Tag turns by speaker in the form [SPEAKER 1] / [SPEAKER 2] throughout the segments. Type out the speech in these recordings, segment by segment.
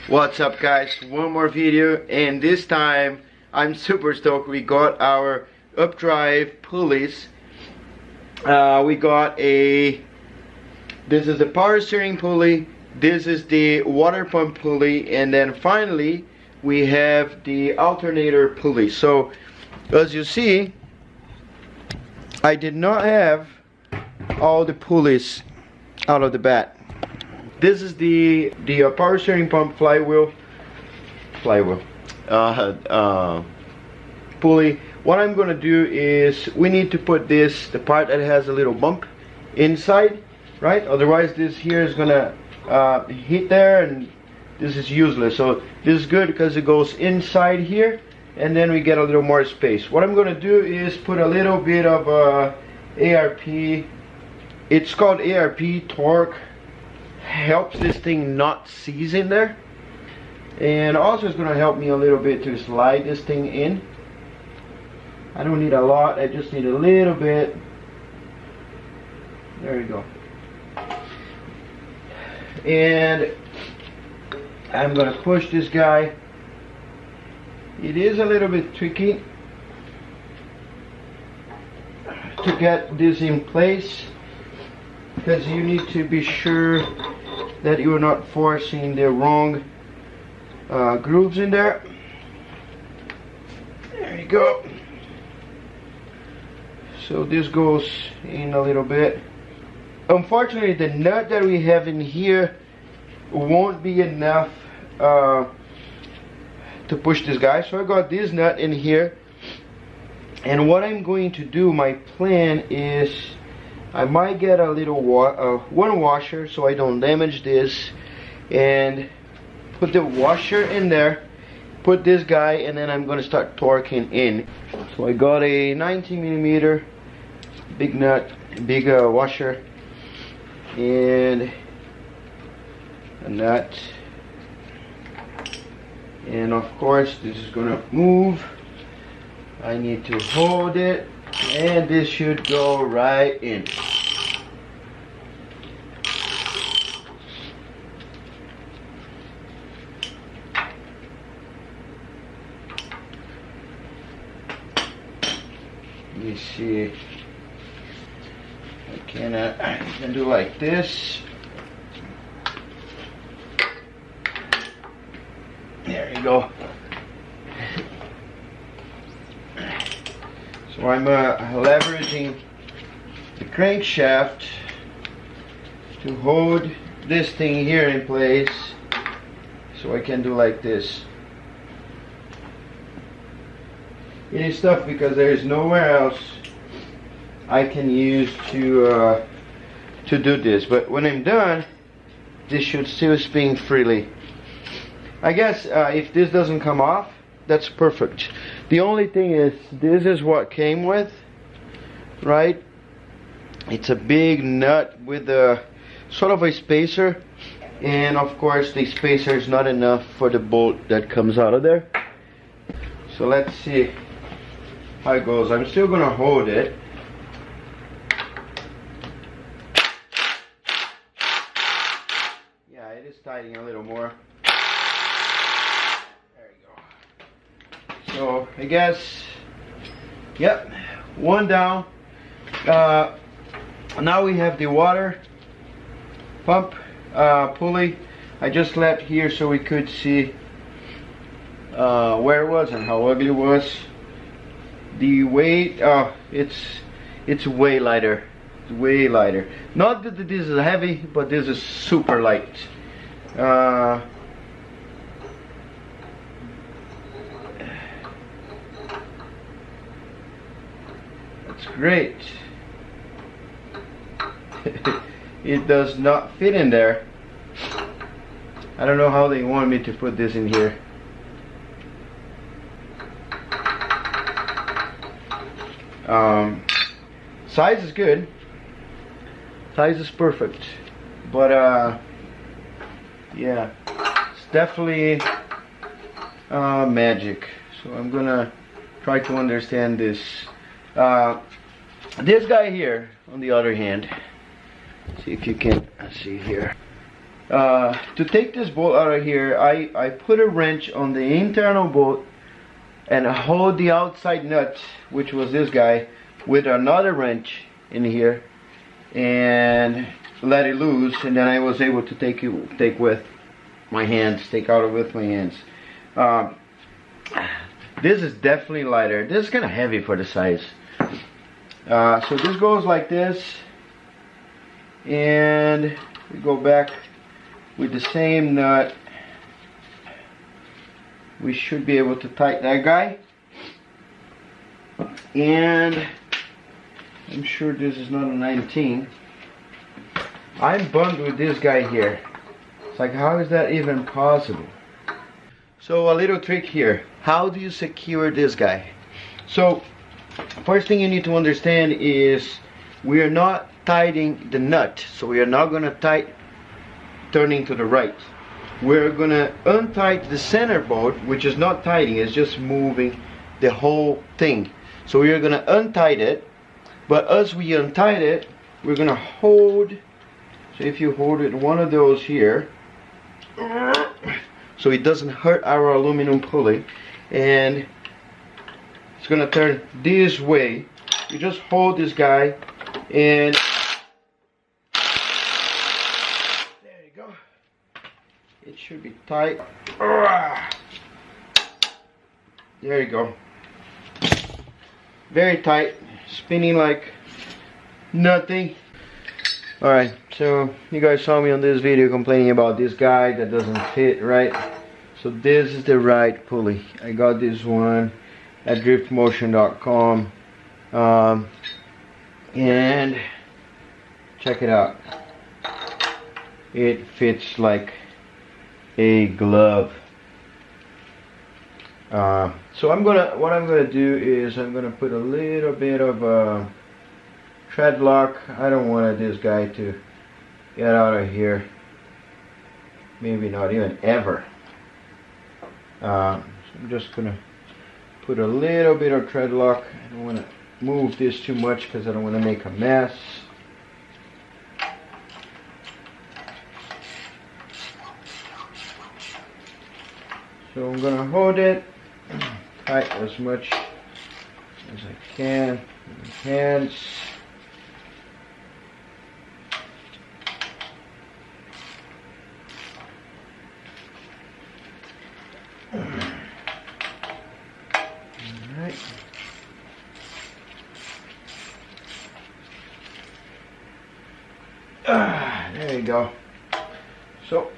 [SPEAKER 1] What's up guys, one more video, and this time I'm super stoked. We got our up drive pulleys. We got this is the power steering pulley, this is the water pump pulley, and then finally we have the alternator pulley. So as you see, I did not have all the pulleys out of the bat. This is the power steering pump pulley. What I'm gonna do is we need to put the part that has a little bump inside, right? Otherwise this here is gonna hit there and this is useless. So this is good because it goes inside here and then we get a little more space. What I'm gonna do is put a little bit of ARP. It's called ARP torque. Helps this thing not seize in there, and also it's going to help me a little bit to slide this thing in. I don't need a lot, I just need a little bit. There you go. And I'm going to push this guy. It is a little bit tricky to get this in place because you need to be sure that you're not forcing the wrong grooves in there. There you go. So this goes in a little bit. Unfortunately, the nut that we have in here won't be enough to push this guy. So I got this nut in here. And what I'm going to do, my plan is I might get a little one washer so I don't damage this, and put the washer in there, put this guy, and then I'm gonna start torquing in. So I got a 19mm big nut, big washer, and a nut, and of course this is gonna move. I need to hold it, and this should go right in. Let me see. I can do like this. There you go. So I'm leveraging the crankshaft to hold this thing here in place, so I can do like this. It is tough because there is nowhere else I can use to do this, but when I'm done, this should still spin freely. I guess if this doesn't come off, that's perfect. The only thing is, this is what came with, right? It's a big nut with a sort of a spacer, and of course the spacer is not enough for the bolt that comes out of there. So let's see how it goes. I'm still gonna hold it. Yeah, it is tightening a little more. So I guess, yep, one down. Now we have the water pump pulley. I just left here so we could see where it was and how ugly it was. The weight, it's way lighter. It's way lighter. Not that this is heavy, but this is super light. Great. It does not fit in there. I don't know how they want me to put this in here. Size is good. Size is perfect. But yeah, it's definitely magic. So I'm gonna try to understand this. This guy here, on the other hand, see if you can see here. To take this bolt out of here, I put a wrench on the internal bolt and hold the outside nut, which was this guy, with another wrench in here, and let it loose, and then I was able to take with my hands, take out with my hands. This is definitely lighter. This is kind of heavy for the size. So this goes like this, and we go back with the same nut. We should be able to tighten that guy, and I'm sure this is not a 19. I'm bummed with this guy here. It's like, how is that even possible? So a little trick here. How do you secure this guy? So first thing you need to understand is we are not tightening the nut. So we are not going to turning to the right. We're going to untighten the center bolt, which is not tightening, it's just moving the whole thing. So we are going to untighten it, but as we untighten it, we're going to hold. So if you hold it one of those here, so it doesn't hurt our aluminum pulley, and it's going to turn this way. You just hold this guy, and there you go. It should be tight. There you go. Very tight, spinning like nothing. Alright, so you guys saw me on this video complaining about this guy that doesn't fit right. So this is the right pulley. I got this one at driftmotion.com, and check it out. It fits like a glove. So what I'm gonna do is I'm gonna put a little bit of tread lock. I don't want this guy to get out of here. Maybe not even ever. So I'm just gonna put a little bit of tread lock. I don't want to move this too much because I don't want to make a mess. So I'm gonna hold it tight as much as I can with my hands. Alright. There you go. So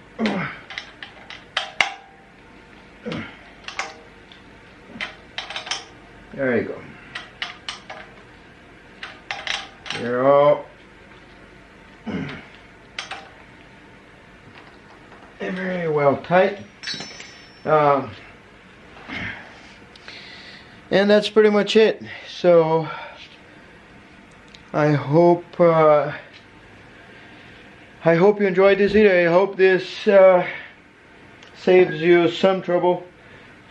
[SPEAKER 1] there you go. They're all very well tight. And that's pretty much it. So I hope you enjoyed this video. I hope this saves you some trouble,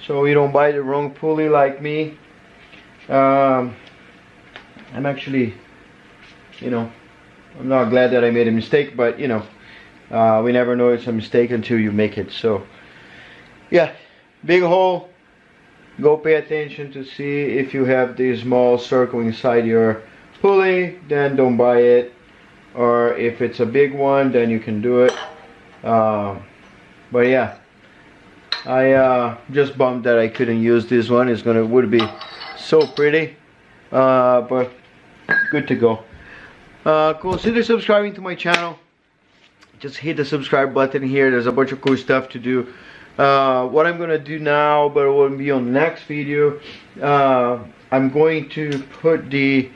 [SPEAKER 1] so you don't buy the wrong pulley like me. I'm actually, I'm not glad that I made a mistake, but we never know it's a mistake until you make it. So yeah, big hole. Go pay attention to see if you have this small circle inside your pulley, then don't buy it. Or if it's a big one, then you can do it. But yeah, I just bummed that I couldn't use this one. Would be so pretty, but good to go. Consider subscribing to my channel. Just hit the subscribe button here. There's a bunch of cool stuff to do. What I'm gonna do now, but it won't be on the next video, I'm going to put the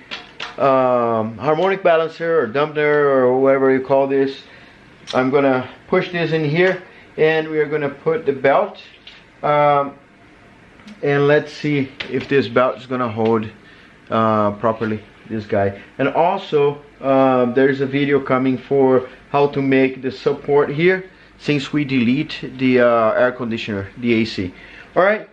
[SPEAKER 1] harmonic balancer or dampener or whatever you call this. I'm gonna push this in here, and we are gonna put the belt, and let's see if this belt is gonna hold properly this guy. And also there's a video coming for how to make the support here since we delete the air conditioner, the AC. Alright,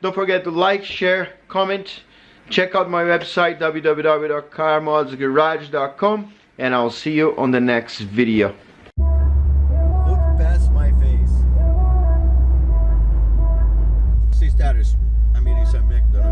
[SPEAKER 1] don't forget to like, share, comment. Check out my website www.carmodsgarage.com, and I'll see you on the next video.
[SPEAKER 2] mérészem meg, de